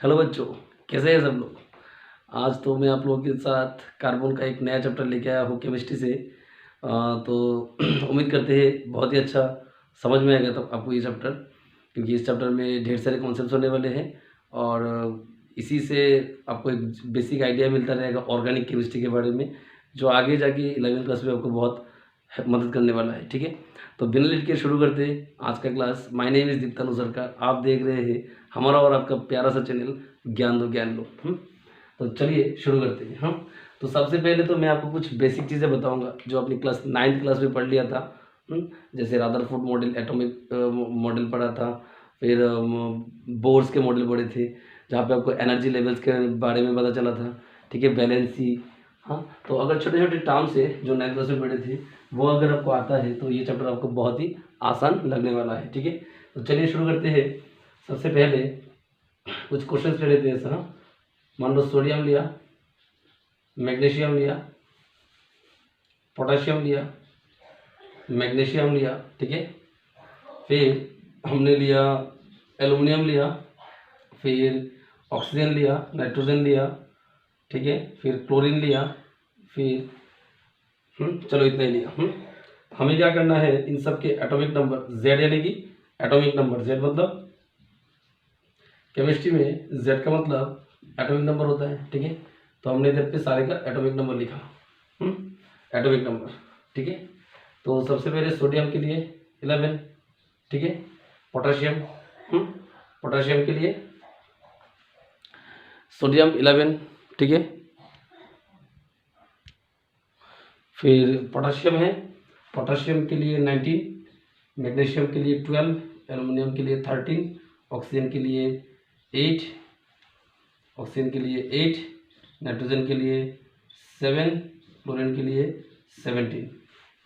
Hello बच्चों, कैसे हैं सब लोग। आज तो मैं आप लोगों के साथ कार्बन का एक नया चैप्टर लेके आया हूँ केमिस्ट्री से। तो उम्मीद करते हैं बहुत ही अच्छा समझ में आएगा तो आपको ये चैप्टर, क्योंकि इस चैप्टर में ढेर सारे कॉन्सेप्ट्स होने वाले हैं और इसी से आपको एक बेसिक आइडिया मिलता रहेगा ऑर्गेनिक केमिस्ट्री के बारे में, जो आगे जाके 11वीं क्लास में आपको बहुत मदद करने वाला है। ठीक है, तो बिना लेट के शुरू करते हैं आज का class. My name is Deeptanu सरकार, आप देख रहे हैं हमारा और आपका प्यारा सा चैनल ज्ञान दो ज्ञान लो। तो चलिए शुरू करते हैं हम। तो सबसे पहले तो मैं आपको कुछ बेसिक चीज़ें बताऊंगा जो अपनी क्लास 9th क्लास में पढ़ लिया था। जैसे रादरफोर्ड मॉडल, एटॉमिक मॉडल पढ़ा था, फिर बोर्स के मॉडल पढ़े थे जहाँ पे आपको एनर्जी लेवल्स के बारे में पता चला था। ठीक है, वैलेंसी। हाँ, तो अगर छोटे छोटे टर्म्स है जो 9th क्लास में पढ़े थे वो अगर आपको आता है तो ये चैप्टर आपको बहुत ही आसान लगने वाला है। ठीक है, तो चलिए शुरू करते हैं। सबसे पहले कुछ क्वेश्चन ले लेते हैं सर। मान लो सोडियम लिया, मैग्नीशियम लिया, पोटेशियम लिया, मैग्नीशियम लिया। ठीक है, फिर हमने लिया एल्युमिनियम लिया, फिर ऑक्सीजन लिया, नाइट्रोजन लिया। ठीक है, फिर क्लोरीन लिया, फिर चलो इतना ही लिया। हमें क्या करना है, इन सब के एटॉमिक नंबर जेड, यानी कि एटॉमिक नंबर जेड मतलब केमिस्ट्री में जेड का मतलब एटॉमिक नंबर होता है। ठीक है, तो हमने इधर पे सारे का एटॉमिक नंबर लिखा। Atomic number. ठीक है, तो सबसे पहले सोडियम के लिए 11। ठीक है, पोटेशियम, पोटेशियम के लिए सोडियम 11। ठीक है, फिर पोटेशियम है, पोटेशियम के लिए 19, मैग्नीशियम के लिए 12, एल्युमिनियम के लिए 13, ऑक्सीजन के लिए 8, ऑक्सीजन के लिए 8, नाइट्रोजन के लिए 7, क्लोरीन के लिए 17।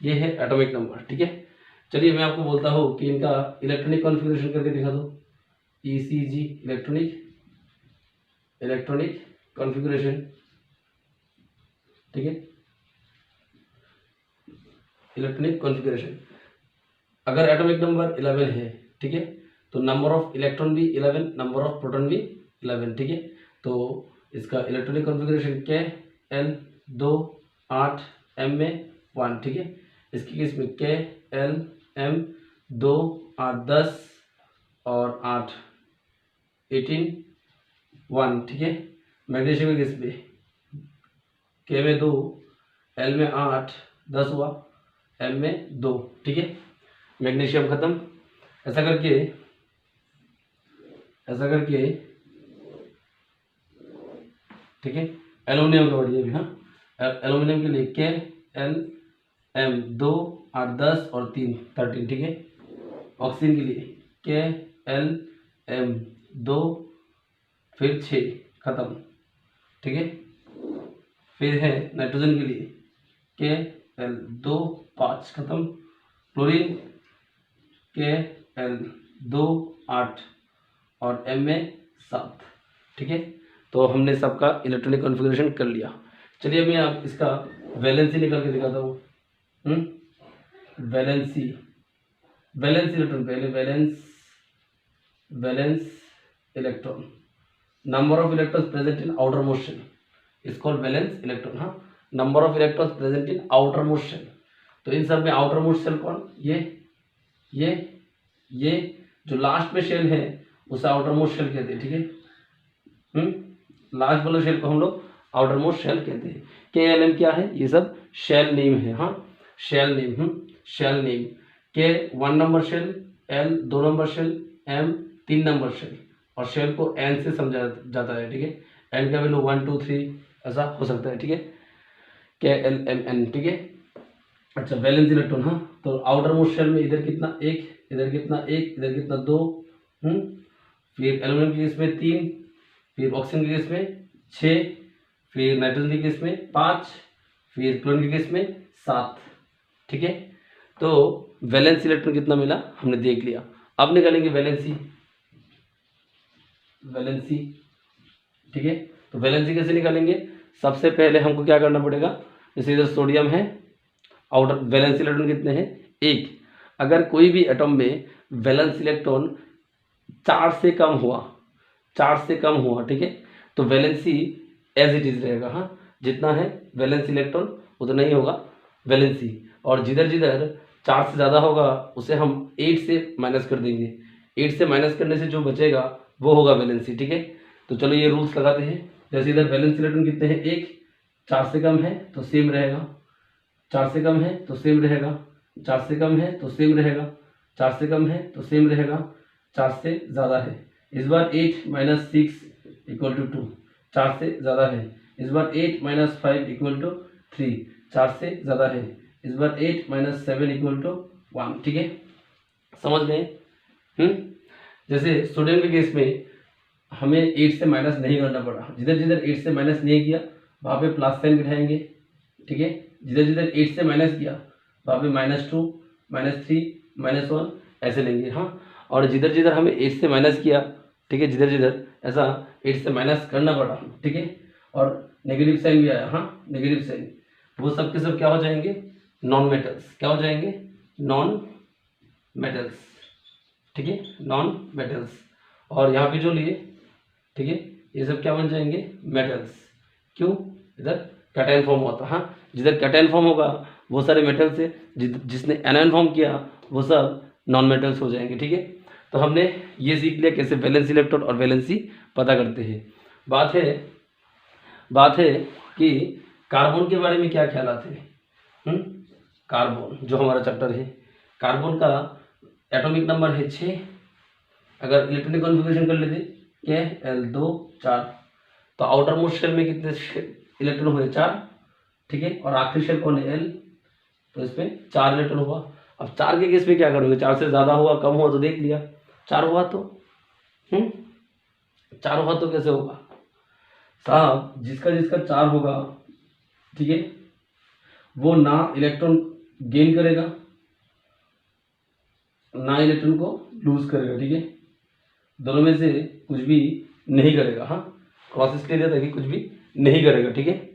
ये है एटॉमिक नंबर। ठीक है, चलिए मैं आपको बोलता हूँ कि इनका इलेक्ट्रॉनिक कॉन्फ़िगरेशन करके दिखा दो। ECG, electronic configuration. ठीक है, इलेक्ट्रॉनिक कॉन्फ़िगरेशन। अगर एटॉमिक नंबर 11 है, ठीक है, तो नंबर ऑफ इलेक्ट्रॉन भी 11, नंबर ऑफ प्रोटॉन भी 11। ठीक है, तो इसका electronic configuration K L 2 8 M में 1। ठीक है, इसकी केस में K L M 2 8 10 और 8 18 1। ठीक है, मैग्नीशियम की केस में K में 2, L में 8 10 हुआ, M में 2। ठीक है, मैग्नीशियम खत्म। ऐसा करके ठीक है, एल्युमिनियम का बढ़िया भी। हाँ, एल्युमिनियम के लिए K L M 2 8 10 और 3 13। ठीक है, ऑक्सीजन के लिए K L M 2 फिर 6 खत्म। ठीक है, फिर है नाइट्रोजन के लिए K L 2 5 खत्म, क्लोरीन K L 2 8 और M में 7। ठीक है, तो हमने सबका इलेक्ट्रॉनिक कॉन्फ़िगरेशन कर लिया। चलिए मैं आप इसका वैलेंसी निकाल के दिखाता हूँ। वैलेंसी, वैलेंस इलेक्ट्रॉन, पहले valence electron, number of electrons present in outermost shell is called valence electron. हाँ, number of electrons present in outermost shell. तो इन सब में आउटर मोस्ट शेल कौन, ये जो लास्ट में शेल है उसे आउटर मोस्ट शेल कहते हैं। ठीक है, लास्ट वाला शेल को हम लोग आउटर मोस्ट शेल कहते हैं। KLM क्या है, ये सब शेल नेम है। हाँ, shell name, shell name. K 1 number shell, L 2 number shell, M 3 number shell, और शेल को N से समझा जाता है। ठीक है, N का वैल्यू 1 2 3 ऐसा हो सकता है। ठीक है, KLMN। ठीक है, अच्छा वैलेंस इलेक्ट्रॉन। हाँ, तो आउटर मोस्ट शेल में इधर कितना 1, इधर कितना 1, इधर कितना 2। फिर एल्युमिनियम की केस में 3, फिर ऑक्सीजन की केस में 6, फिर नाइट्रोजन की केस में 5, फिर क्लोरीन की केस में 7। ठीक है, तो वैलेंस इलेक्ट्रॉन कितना मिला हमने देख लिया। अब निकालेंगे वैलेंसी। ठीक है, तो वैलेंसी कैसे निकालेंगे, सबसे पहले हमको क्या करना पड़ेगा, जैसे इधर सोडियम है, आउटर वैलेंस इलेक्ट्रॉन कितने हैं 1। अगर कोई भी एटम में वैलेंस इलेक्ट्रॉन 4 से कम हुआ, चार्ज से कम हुआ, ठीक है, तो वैलेंसी एज इट इज रहेगा। हाँ, जितना है वैलेंस इलेक्ट्रॉन उतना ही होगा वैलेंसी, और जिधर जिधर चार्ज से ज़्यादा होगा उसे हम 8 से माइनस कर देंगे। 8 से माइनस करने से जो बचेगा वो होगा वैलेंसी, ठीक है। तो चलो ये रूल्स लगाते हैं। जैसे इधर वैलेंस इलेक्ट्रॉन कितने हैं, 1, 4 से कम है तो सेम रहेगा, 4 से कम है तो सेम रहेगा, 4 से कम है तो सेम रहेगा, 4 से कम है तो सेम रहेगा, 4 से ज़्यादा है। इस बार 8 माइनस 6 इक्वल टू 2, 4 से ज़्यादा है। इस बार 8 माइनस 5 इक्वल टू 3, 4 से ज़्यादा है। इस बार 8 माइनस 7 इक्वल टू 1, ठीक है, समझ गए। जैसे स्टूडेंट के केस में हमें 8 से माइनस नहीं करना पड़ा, जिधर जिधर 8 से माइनस नहीं किया वहाँ पे प्लस साइन बिठाएंगे, ठीक है। जिधर जिधर 8 से माइनस किया वहाँ पे -2, -3, -1 ऐसे लेंगे। हाँ, और जिधर जिधर हमें 8 से माइनस किया, ठीक है, जिधर जिधर ऐसा 8 से माइनस करना पड़ा, ठीक है, और नेगेटिव साइन भी आया, हाँ, नेगेटिव साइन, वो सब के सब क्या हो जाएंगे, नॉन मेटल्स। क्या हो जाएंगे, नॉन मेटल्स, ठीक है, नॉन मेटल्स। और यहाँ पे जो लिए, ठीक है, ये सब क्या बन जाएंगे, मेटल्स। क्यों, इधर कैटायन फॉर्म होता है। हाँ, जिधर कैटायन फॉर्म होगा वो सारे मेटल्स से, जिसने एनायन फॉर्म किया वो सब नॉन मेटल्स हो जाएंगे, ठीक है। तो हमने ये सीख लिया कैसे वैलेंसी इलेक्ट्रॉन और वैलेंसी पता करते हैं। बात है कि कार्बन के बारे में क्या ख्यालात है। कार्बन जो हमारा चैप्टर है, कार्बन का एटॉमिक नंबर है 6। अगर इलेक्ट्रॉनिक कॉन्फ़िगरेशन कर लेते क्या है, L2 4, तो आउटर मोस्ट शेल में कितने इलेक्ट्रॉन हुए, 4, ठीक है, और आखिरी शेल कौन है, L, तो इसमें 4 इलेक्ट्रॉन हुआ। अब 4 के केस में क्या करोगे, 4 से ज़्यादा हुआ, कम हुआ तो देख लिया, 4 हुआ तो 4 हुआ तो कैसे होगा साहब, जिसका जिसका 4 होगा, ठीक है, वो ना इलेक्ट्रॉन गेन करेगा ना इलेक्ट्रॉन को लूज करेगा, ठीक है, दोनों में से कुछ भी नहीं करेगा। हाँ, क्रॉस इसलिए दिया था कि कुछ भी नहीं करेगा, ठीक है।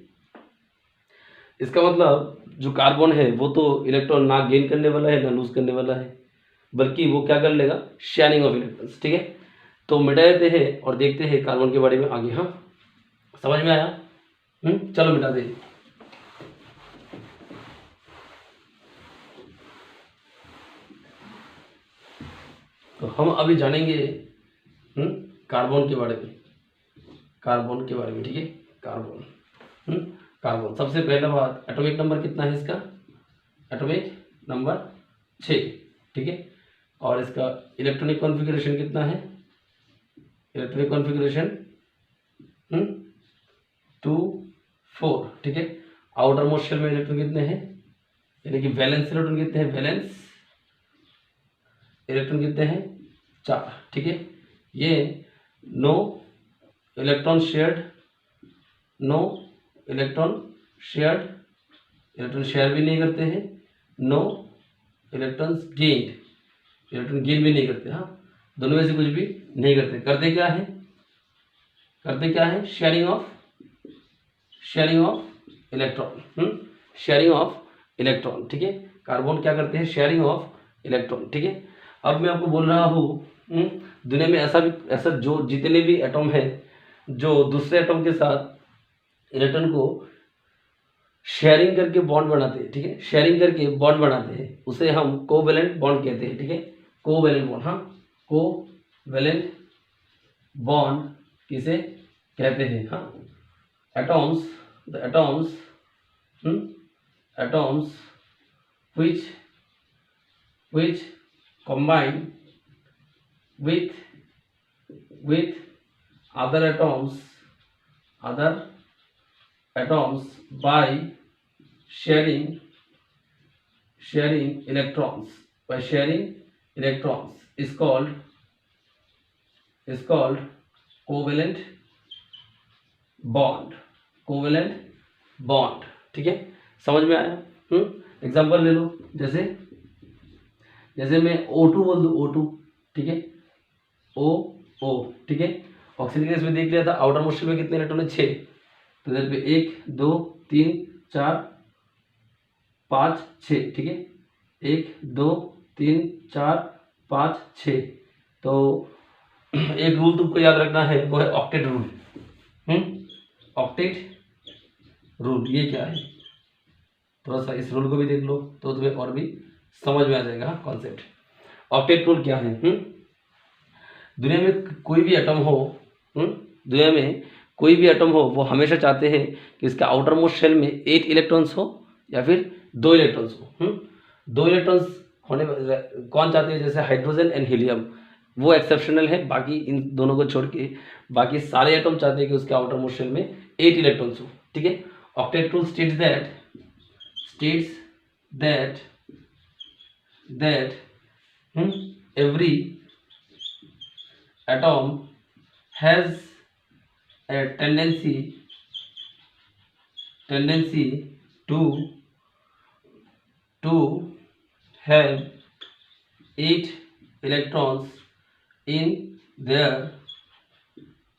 इसका मतलब जो कार्बन है वो तो इलेक्ट्रॉन ना गेन करने वाला है ना लूज करने वाला है, बल्कि वो क्या कर लेगा, शेयरिंग ऑफ इलेक्ट्रॉन्स, ठीक है। तो मिटा देते हैं और देखते हैं कार्बन के बारे में आगे। हाँ, समझ में आया। चलो मिटा दे। तो हम अभी जानेंगे कार्बन के बारे में, कार्बन के बारे में, ठीक है। कार्बन कार्बन सबसे पहला बात, एटॉमिक नंबर कितना है इसका, एटॉमिक नंबर 6, ठीक है। और इसका इलेक्ट्रॉनिक कॉन्फ़िगरेशन कितना है, इलेक्ट्रॉनिक कॉन्फ़िगरेशन 2 4, ठीक है। आउटर मोस्ट शेल में इलेक्ट्रॉन कितने हैं, यानी कि वैलेंस इलेक्ट्रॉन कितने हैं, वैलेंस इलेक्ट्रॉन कितने हैं, 4, ठीक है। ये no electron shared, no electron shared, electron share भी नहीं करते हैं, no electrons gained, electron gain भी नहीं करते। हाँ, दोनों में से कुछ भी नहीं करते। करते क्या है, करते क्या है, sharing of electron, sharing of electron, ठीक है। कार्बन क्या करते हैं, शेयरिंग ऑफ इलेक्ट्रॉन, ठीक है। अब मैं आपको बोल रहा हूँ दुनिया में ऐसा जो जितने भी एटम है जो दूसरे एटम के साथ इलेक्ट्रॉन को शेयरिंग करके बॉन्ड बनाते हैं, ठीक है, शेयरिंग करके बॉन्ड बनाते हैं, उसे हम कोवैलेंट बॉन्ड कहते हैं, ठीक है, कोवैलेंट बॉन्ड। हाँ, कोवैलेंट बॉन्ड किसे कहते हैं। हाँ, atoms, the atoms which combine with other atoms by sharing electrons, is called covalent bond, covalent bond, ठीक है। समझ में आया। एग्जांपल ले लो, जैसे मैं O2 बोल दूँ, O2, ठीक है, O, ठीक है। ऑक्सीजन गैस में देख लिया था, आउटर मोस्ट में कितने इलेक्ट्रॉन है, 6, तो इधर पे 1 2 3 4 5 6, ठीक है, 1 2 3 4 5 6, तो एक रूल तुमको याद रखना है, वो है ऑक्टेट रूल। ऑक्टेट रूल ये क्या है, थोड़ा सा इस रूल को भी देख लो तो तुम्हें और भी समझ में आ जाएगा कॉन्सेप्ट। ऑक्टेट रूल क्या है? दुनिया में कोई भी एटम हो, दुनिया में कोई भी एटम हो, वो हमेशा चाहते हैं कि इसके आउटर मोस्ट शेल में 8 इलेक्ट्रॉन्स हो या फिर 2 इलेक्ट्रॉन्स हो। 2 इलेक्ट्रॉन्स होने कौन चाहते हैं? जैसे हाइड्रोजन एंड हीलियम, वो एक्सेप्शनल है, बाकी इन दोनों को छोड़ के बाकी सारे एटम चाहते हैं कि उसके आउटर मोस्ट शेल में 8 इलेक्ट्रॉन्स हो। ठीक है, octet rule states that every atom has a tendency to have 8 electrons in their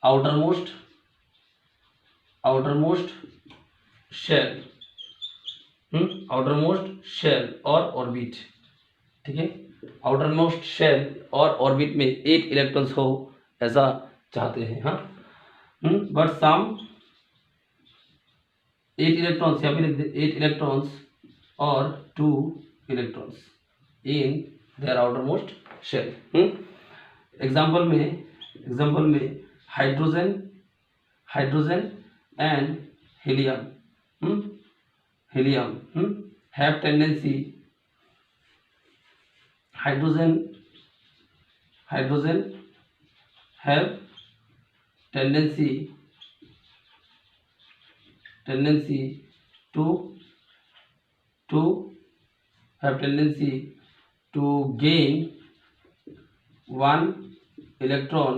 outermost shell, outermost shell और ऑर्बिट। ठीक है, आउटर मोस्ट शेल और ऑर्बिट में 8 इलेक्ट्रॉन्स हो ऐसा चाहते हैं। हाँ, बट सम 8 इलेक्ट्रॉन्स, यहाँ पे लिख दे 8 इलेक्ट्रॉन्स और 2 electrons in their outermost shell. Example में hydrogen and helium have tendency, hydrogen have tendency to gain 1 electron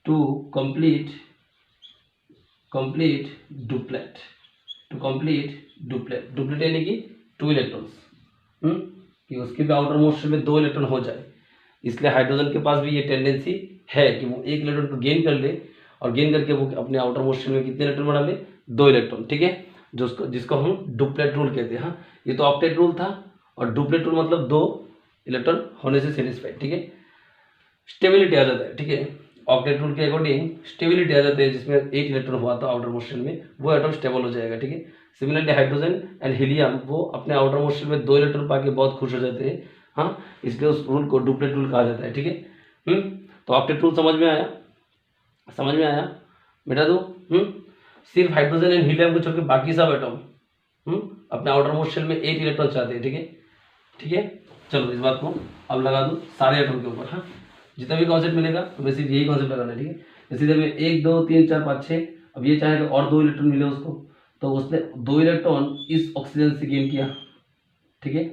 to complete duplet यानी कि 2 इलेक्ट्रॉन्स, कि उसके भी आउटर मोस्ट में 2 इलेक्ट्रॉन हो जाए। इसलिए हाइड्रोजन के पास भी ये टेंडेंसी है कि वो 1 इलेक्ट्रॉन को गेन कर ले और गेन करके वो अपने आउटर मोस्ट में कितने इलेक्ट्रॉन बना ले? 2 इलेक्ट्रॉन। ठीक है, जिसको हम डुप्लेट रूल कहते हैं। हाँ, ये तो ऑक्टेट रूल था और डुप्लेट रूल मतलब 2 इलेक्ट्रॉन होने से सेटिस्फाइड। ठीक है, स्टेबिलिटी आ जाता है। ठीक है, ऑक्टेट रूल के अकॉर्डिंग स्टेबिलिटी आ जाती है, जिसमें 8 इलेक्ट्रॉन हुआ था आउटर मोस्ट में, वो एटम स्टेबल हो जाएगा। ठीक है, सिमिलरली हाइड्रोजन एंड हीलियम वो अपने आउटर मोस्ट में 2 इलेक्ट्रॉन पाके बहुत खुश हो जाते हैं। हाँ, इसलिए उस रूल को डुप्लेट रूल कहा जाता है। ठीक है, तो ऑक्टेट रूल समझ में आया बेटा? तो सिर्फ हाइड्रोजन एंड हीलियम को छोड़ के बाकी सब एटम अपने आउटर मोस्ट शेल में 8 इलेक्ट्रॉन चाहते हैं। ठीक है, चलो इस बात को अब लगा दो सारे एटम के ऊपर। हाँ, जितना भी कॉन्सेप्ट मिलेगा तुम्हें सिर्फ यही कॉन्सेप्ट लगाना है। ठीक है, इसी तरह में 1 2 3 4 5 6, अब ये चाहेगा और 2 इलेक्ट्रॉन मिले उसको, तो उसने 2 इलेक्ट्रॉन इस ऑक्सीजन से गेन किया। ठीक है,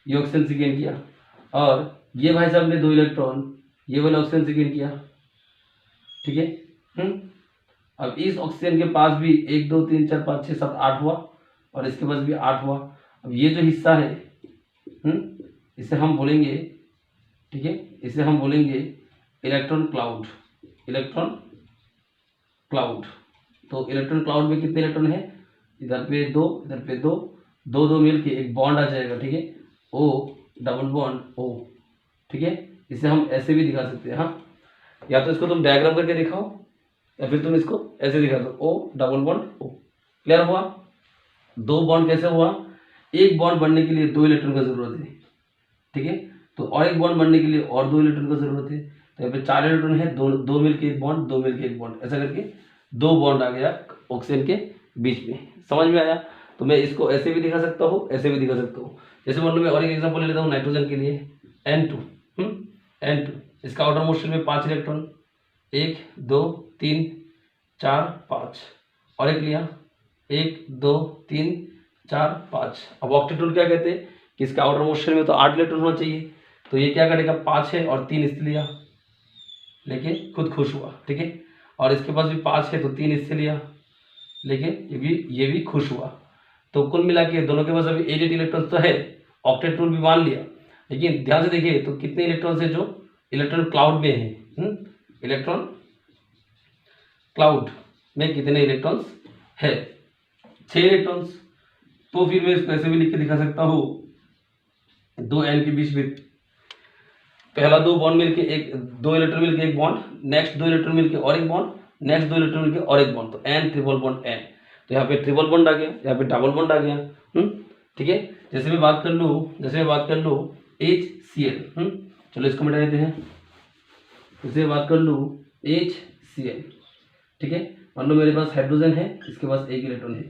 ये ऑक्सीजन से गेन किया, और ये भाई साहब ने 2 इलेक्ट्रॉन ये वाले ऑक्सीजन से गेन किया। ठीक है, अब इस ऑक्सीजन के पास भी 1 2 3 4 5 6 7 8 हुआ, और इसके पास भी 8 हुआ। अब ये जो हिस्सा है इसे हम बोलेंगे, ठीक है, इसे हम बोलेंगे इलेक्ट्रॉन क्लाउड। तो इलेक्ट्रॉन क्लाउड में कितने इलेक्ट्रॉन है? इधर पे 2, इधर पे 2, 2 2 मिल के एक बॉन्ड आ जाएगा। ठीक है, O डबल बॉन्ड O। ठीक है, इसे हम ऐसे भी दिखा सकते हैं। हाँ, या तो इसको तुम डायग्राम करके दिखाओ या फिर तुम इसको ऐसे दिखा दो, O double bond O। Clear हुआ? 2 बॉन्ड कैसे हुआ? एक बॉन्ड बनने के लिए 2 इलेक्ट्रॉन का जरूरत है। ठीक है, तो और एक बॉन्ड बनने के लिए और 2 इलेक्ट्रॉन का जरूरत है। तो यहाँ पे 4 इलेक्ट्रॉन है, 2 मिल के एक बॉन्ड, 2 मिल के एक बॉन्ड, ऐसा करके 2 बॉन्ड आ गया ऑक्सीजन के बीच में। समझ में आया? तो मैं इसको ऐसे भी दिखा सकता हूँ, ऐसे भी दिखा सकता हूँ। जैसे मान लो मैं और एक एग्जांपल ले लेता हूँ नाइट्रोजन के लिए, N2। इसका आउटर मोस्ट में 5 इलेक्ट्रॉन, 1 2 3 4 5, और एक लिया 1 2 3 4 5। अब ऑक्टेट रूल क्या कहते हैं कि इसका आउटर मोस्ट में तो 8 इलेक्ट्रॉन होना चाहिए, तो ये क्या करेगा? 5 है और 3 इससे लिया, लेकिन खुद खुश हुआ। ठीक है, और इसके पास भी 5 है तो 3 इससे लिया, लेकिन ये भी खुश हुआ। तो कुल मिला के दोनों के पास अभी 8 इलेक्ट्रॉन्स तो है, ऑक्टेट रूल भी मान लिया, लेकिन ध्यान से देखिए तो कितने इलेक्ट्रॉन्स है जो इलेक्ट्रॉन क्लाउड में है। इलेक्ट्रॉन क्लाउड में कितने इलेक्ट्रॉन्स है? 6 इलेक्ट्रॉन्स। तो फिर मैं इसको ऐसे भी लिख के दिखा सकता हूँ 2 N के बीच में पहला दो बॉन्ड मिलके एक, दो इलेक्ट्रॉन मिलके एक बॉन्ड, नेक्स्ट दो इलेक्ट्रॉन मिलके और एक बॉन्ड, नेक्स्ट दो इलेक्ट्रॉन मिलके और एक बॉन्ड, तो एन ट्रिपल बॉन्ड एन। तो यहाँ पे ट्रिपल बॉन्ड आ गया, यहाँ पे डबल बॉन्ड आ गया। ठीक है, जैसे मैं बात कर लूँ HCl। चलो इसको मिटा देते हैं। जैसे मैं बात कर लूँ HCl, ठीक है, मान लो मेरे पास हाइड्रोजन है, इसके पास एक इलेक्ट्रॉन है।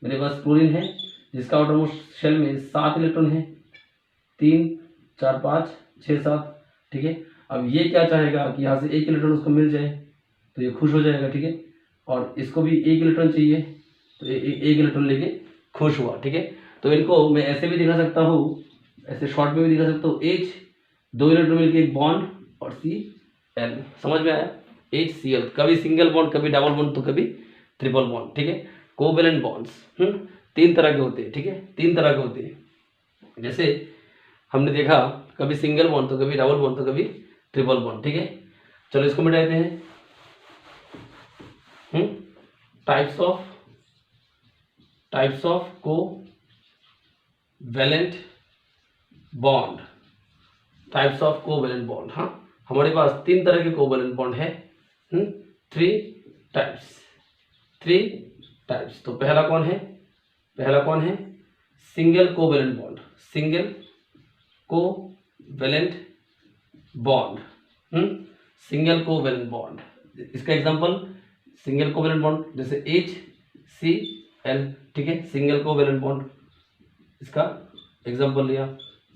मेरे पास क्लोरीन है जिसका आउटरमोस्ट शेल में 7 इलेक्ट्रॉन है, 3 4 5 6 7। ठीक है, अब ये क्या चाहेगा कि यहाँ से एक इलेक्ट्रॉन उसको मिल जाए, तो ये खुश हो जाएगा। ठीक है, और इसको भी एक इलेक्ट्रॉन चाहिए, तो एक इलेक्ट्रॉन लेके खुश हुआ। ठीक है, तो इनको मैं ऐसे भी दिखा सकता हूँ, ऐसे शॉर्ट में भी दिखा सकता हूँ, H, दो इलेक्ट्रॉन मिलके एक बॉन्ड और Cl। समझ में आया? HCl, कभी सिंगल बॉन्ड, कभी डबल बॉन्ड, तो कभी ट्रिपल बॉन्ड। ठीक है, कोवेलेंट बॉन्ड्स 3 तरह के होते हैं। ठीक है, 3 तरह के होते हैं। जैसे हमने देखा, कभी सिंगल बॉन्ड, तो कभी डबल बॉन्ड, तो कभी ट्रिपल बॉन्ड। ठीक है, चलो इसको मिटा देते हैं। Types of covalent bond, types of covalent bond. हाँ, हमारे पास 3 तरह के कोवेलेंट बॉन्ड है, 3 टाइप्स। तो पहला कौन है? Single covalent bond, single covalent bond. इसका एग्जांपल सिंगल कोवेलेंट बॉन्ड जैसे HCl। ठीक है, सिंगल कोवेलेंट बॉन्ड, इसका एग्जांपल लिया।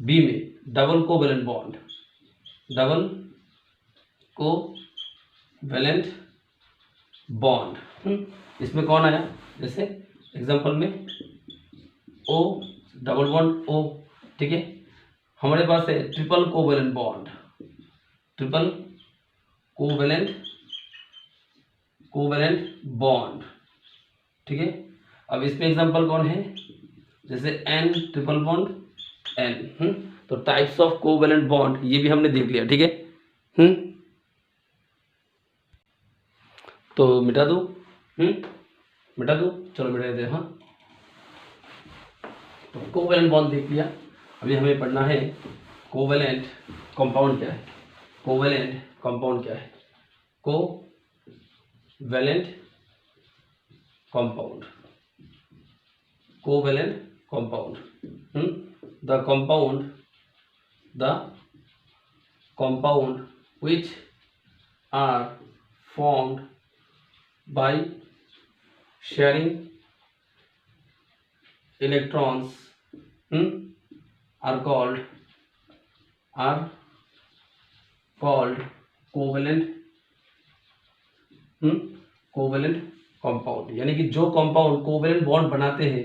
बी में डबल कोवेलेंट बॉन्ड, इसमें कौन आया? जैसे एग्जांपल में O, डबल बॉन्ड O। ठीक है, हमारे पास है ट्रिपल कोवेलेंट बॉन्ड। ठीक है, अब इसमें एग्जांपल कौन है? जैसे N ट्रिपल बॉन्ड N। तो टाइप्स ऑफ कोवेलेंट बॉन्ड ये भी हमने देख लिया। ठीक है, तो मिटा दूं? चलो मिटा देते हैं। हाँ, तो कोवेलेंट बॉन्ड देख लिया। अभी हमें पढ़ना है कोवेलेंट कंपाउंड क्या है। Covalent compound the compound which are formed by sharing electrons are called covalent compound. यानी कि जो कंपाउंड कोवेलेंट बॉन्ड बनाते हैं,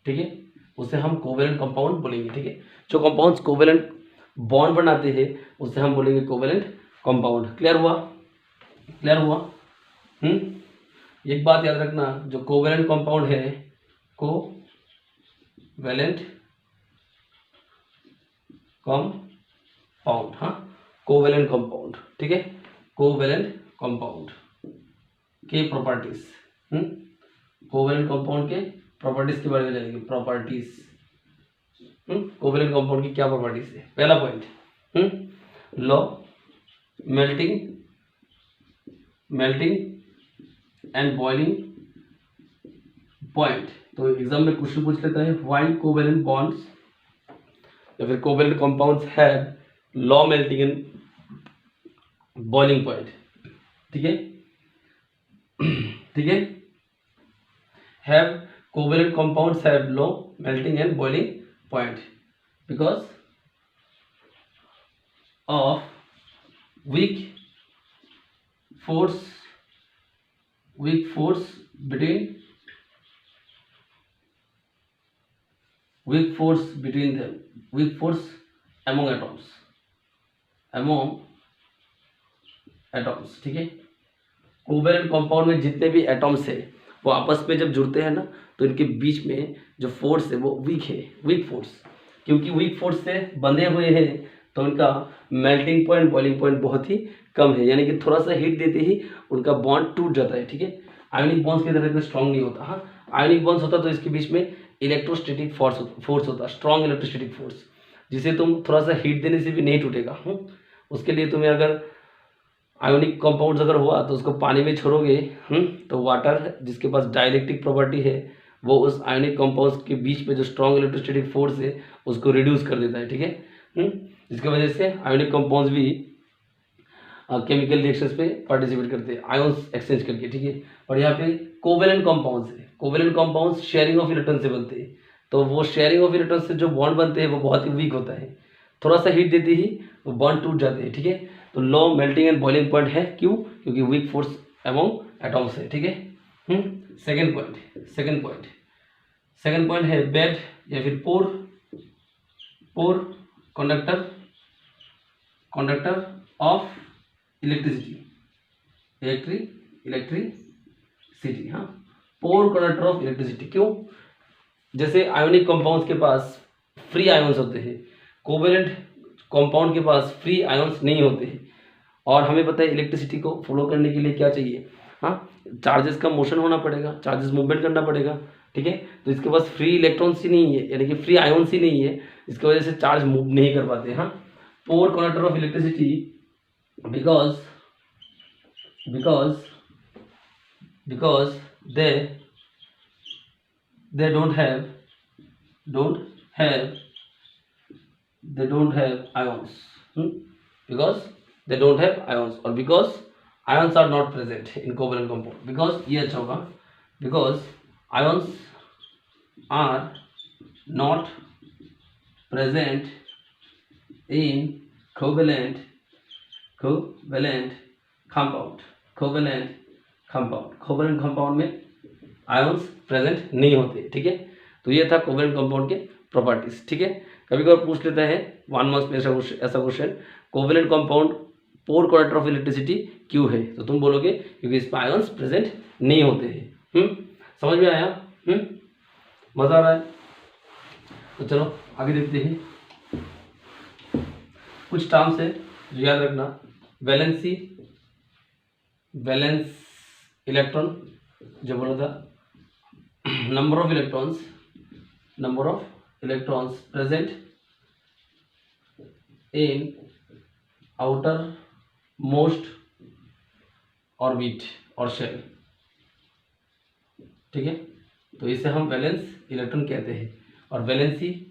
ठीक है, उसे हम कोवेलेंट कंपाउंड बोलेंगे। ठीक है, जो कंपाउंड्स कोवेलेंट बॉन्ड बनाते हैं उसे हम बोलेंगे कोवेलेंट कंपाउंड। क्लियर हुआ? एक बात याद रखना, जो कोवेलेंट कंपाउंड है, कोवेलेंट कंपाउंड, हाँ, कोवेलेंट कंपाउंड। ठीक है, कोवेलेंट कंपाउंड के प्रॉपर्टीज, कोवेलेंट कंपाउंड के प्रॉपर्टीज के बारे में जानेंगे। प्रॉपर्टीज, कोवेलेंट कंपाउंड की क्या प्रॉपर्टीज है? पहला point, low melting and boiling point. तो एग्जाम में क्वेश्चन पूछ लेता है, व्हाई कोवेलेंट बॉन्ड्स या फिर covalent compounds have low melting and boiling point. ठीक है, have covalent compounds have low melting and boiling point because of weak force between them, weak force among atoms। ठीक है, covalent compound में जितने भी atoms है वो आपस में जब जुड़ते हैं ना, तो इनके बीच में जो फोर्स है वो वीक फोर्स। क्योंकि वीक फोर्स से बंधे हुए हैं तो उनका मेल्टिंग पॉइंट, बॉइलिंग पॉइंट बहुत ही कम है। यानी कि थोड़ा सा हीट देते ही उनका बॉन्ड टूट जाता है। ठीक है, आयोनिक बॉन्ड्स की तरह इतना स्ट्रांग नहीं होता। हाँ, आयोनिक बॉन्ड्स होता तो इसके बीच में इलेक्ट्रोस्टैटिक फोर्स होता, स्ट्रांग इलेक्ट्रोस्टैटिक फोर्स, जिसे तुम थोड़ा सा हीट देने से भी नहीं टूटेगा। उसके लिए तुम्हें अगर आयोनिक कंपाउंड्स अगर हुआ तो उसको पानी में छोड़ोगे तो वाटर जिसके पास डाइलेक्ट्रिक प्रॉपर्टी है वो उस आयोनिक कंपाउंड्स के बीच में जो स्ट्रॉन्ग इलेक्ट्रोस्टैटिक फोर्स है उसको रिड्यूस कर देता है, ठीक है। जिसकी वजह से आयोनिक कंपाउंड्स भी केमिकल रिएक्शंस पे पार्टिसिपेट करते हैं आयंस एक्सचेंज करके, ठीक है। और यहाँ पे कोवेलेंट कंपाउंड्स है, covalent compounds sharing of electron से बनते हैं, तो वो शेयरिंग ऑफ इलेक्ट्रॉन से जो बॉन्ड बनते हैं वो बहुत ही वीक होता है, थोड़ा सा हीट देते ही वो बॉन्ड टूट जाते हैं, ठीक है। तो लो मेल्टिंग एंड बॉइलिंग पॉइंट है, क्यों? क्योंकि वीक फोर्स अमॉन्ग एटॉम्स है, ठीक है। सेकेंड पॉइंट है बेड या फिर पोर कंडक्टर ऑफ इलेक्ट्रिसिटी, हाँ, पोर कंडक्टर ऑफ इलेक्ट्रिसिटी। क्यों? जैसे आयोनिक कंपाउंड्स के पास फ्री आयंस होते हैं, कोवेलेंट कंपाउंड के पास फ्री आयंस नहीं होते हैं, और हमें पता है इलेक्ट्रिसिटी को फ्लो करने के लिए क्या चाहिए, हाँ, चार्जेस का मोशन होना पड़ेगा, चार्जेस मूवमेंट करना पड़ेगा, ठीक है। तो इसके पास फ्री इलेक्ट्रॉन्स ही नहीं है, यानी कि फ्री आयंस ही नहीं है, इसकी वजह से चार्ज मूव नहीं कर पाते, हाँ। Poor conductor of electricity because they don't have ions, because they don't have ions, or because ions are not present in covalent compound, because ये अच्छा होगा, because ions are not present in covalent compound में ions present नहीं होते, ठीक है। तो ये था कोवेलेंट कंपाउंड के प्रॉपर्टीज, ठीक है। कभी कभी पूछ लेता है 1 मार्क्स में ऐसा question, covalent compound poor conductor of electricity क्यों है, तो तुम बोलोगे क्योंकि इसमें आयंस प्रेजेंट नहीं होते हैं। समझ में आया? मजा आ रहा है? तो चलो आगे देखते हैं। कुछ टर्म्स है जो याद रखना, वैलेंस इलेक्ट्रॉन जो बोला था, number of electrons present in outer most orbit और शेल, ठीक है। तो इसे हम वैलेंस इलेक्ट्रॉन कहते हैं। और valency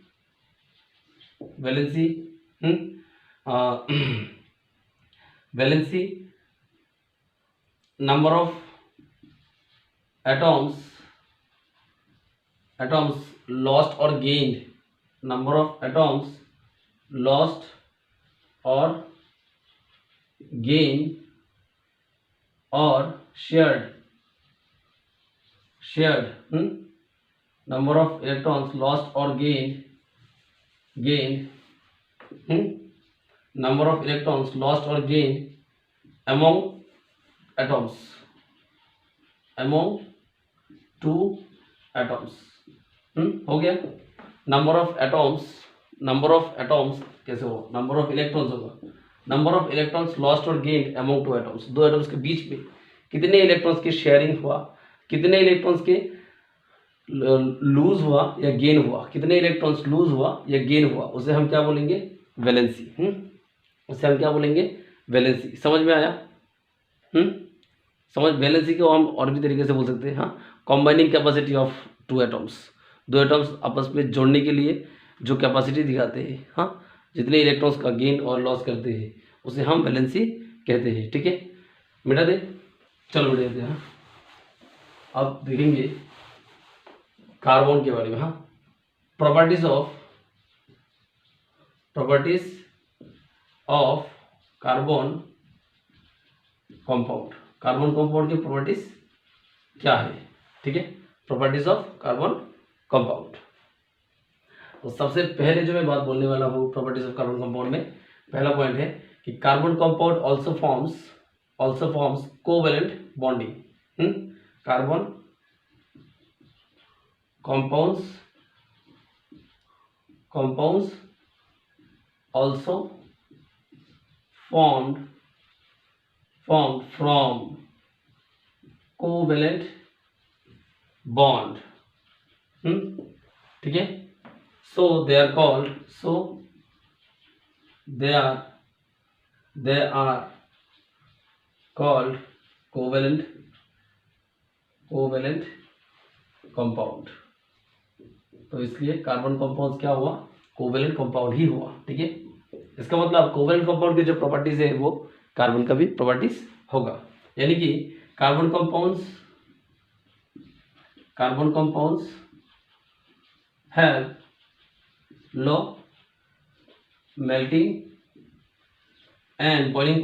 number of atoms lost or gained, number of atoms lost or gained or shared number of electrons lost or gained number of electrons lost or gained among two atoms, हो गया। Number of atoms कैसे हो, number of electrons होगा, number of electrons lost और gained among to atoms, दो atoms के बीच में कितने इलेक्ट्रॉन्स की शेयरिंग हुआ, कितने इलेक्ट्रॉन्स के लूज हुआ या गेन हुआ, कितने इलेक्ट्रॉन्स लूज हुआ या गेन हुआ, उसे हम क्या बोलेंगे? वैलेंसी। उसे हम क्या बोलेंगे? वैलेंसी। समझ में आया? समझ, वैलेंसी को हम और भी तरीके से बोल सकते हैं, हाँ, combining capacity of two atoms, दो एटॉम्स आपस में जोड़ने के लिए जो कैपेसिटी दिखाते हैं, हाँ, जितने इलेक्ट्रॉन्स का गेन और लॉस करते हैं उसे हम वैलेंसी कहते हैं, ठीक है। मिटा दे, चलो मिटा देते हैं। अब देखेंगे कार्बन के बारे में, हाँ, प्रॉपर्टीज ऑफ कार्बन कंपाउंड की प्रॉपर्टीज क्या है, ठीक है। प्रॉपर्टीज ऑफ कार्बन कंपाउंड, तो सबसे पहले जो मैं बात बोलने वाला हूँ प्रॉपर्टीज ऑफ कार्बन कंपाउंड में, पहला पॉइंट है कि carbon compound also forms covalent bonding. Carbon compounds also formed from covalent bond, ठीक है। so they are they are called covalent compound. तो इसलिए कार्बन कंपाउंड क्या हुआ, कोवेलेंट कंपाउंड ही हुआ। ठीक है, इसका मतलब कोवेलेंट कंपाउंड की जो प्रॉपर्टीज है वो कार्बन का भी प्रॉपर्टीज होगा। यानी कि carbon compounds have low melting and boiling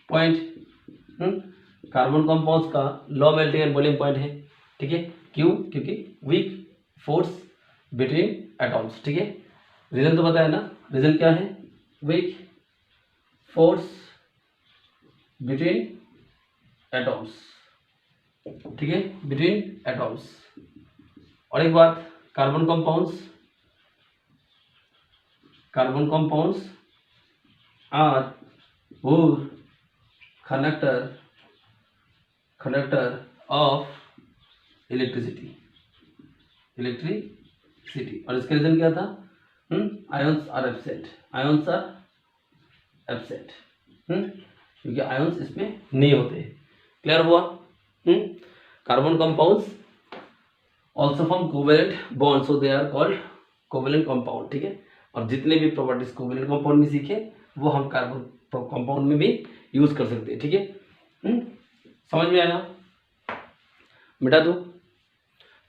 point carbon compounds का low melting and boiling point है। ठीक है, क्यों? क्योंकि वीक फोर्स बिटवीन एटॉम्स। ठीक है, रीजन तो बताया ना, रीजन क्या है? Weak force between atoms. ठीक है, बिटवीन एटॉम्स। और एक बात, carbon compounds are poor conductor of electricity. और इसका रीजन क्या था? Ions are absent. क्योंकि आयंस इसमें नहीं होते। क्लियर हुआ? Carbon compounds also form covalent bond, so they are called covalent compound. ठीक है, और जितने भी प्रॉपर्टीज कोवेलेंट कंपाउंड में सीखे वो हम कार्बन कंपाउंड में भी यूज कर सकते हैं। ठीक है, समझ में आया? मिटा दो,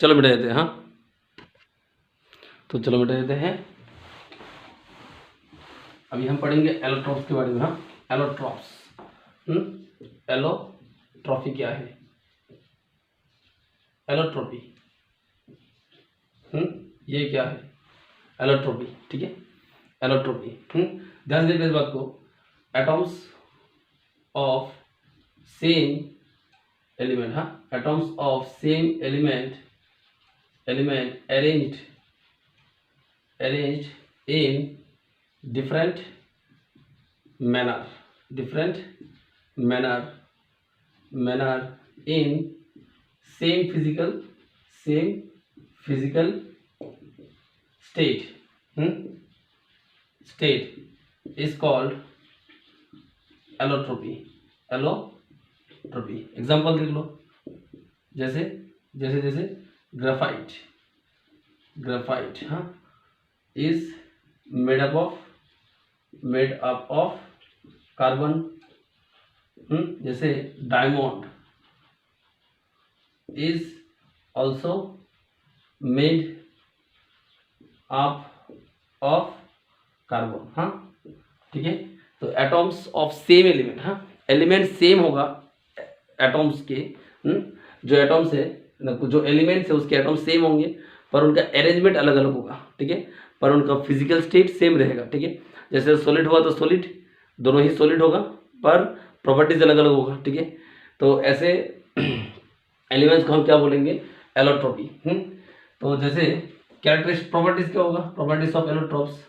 चलो मिटा देते हैं। हाँ, तो चलो मिटा देते हैं। अभी हम पढ़ेंगे एलोट्रॉप्स के बारे में। हाँ, एलोट्रॉप्स। एलोट्रॉपी क्या है? एलोट्रॉपी ये क्या है? एलोट्रॉपी। ठीक है, एलोट्रॉपी ध्यान दीजिए इस बात को। एटॉम्स ऑफ सेम एलिमेंट, हाँ, atoms of same element arranged in different manner in same physical state is called allotropy. Example देख लो, जैसे ग्राफाइट हाँ is made up of carbon. जैसे diamond is also made up of carbon. हाँ, ठीक है, तो एटॉम्स ऑफ सेम एलिमेंट, हाँ, एलिमेंट सेम होगा एटॉम्स के। जो एटॉम्स है, जो एलिमेंट्स है उसके एटॉम्स सेम होंगे, पर उनका अरेंजमेंट अलग अलग होगा। ठीक है, पर उनका फिजिकल स्टेट सेम रहेगा। ठीक है, जैसे सॉलिड हुआ तो सॉलिड, दोनों ही सॉलिड होगा, पर प्रॉपर्टीज अलग अलग होगा। ठीक है, तो ऐसे एलिमेंट्स को हम क्या बोलेंगे? एलोट्रोपी। तो जैसे कैरेक्टरिस्टिक प्रॉपर्टीज क्या होगा? Properties of allotropes,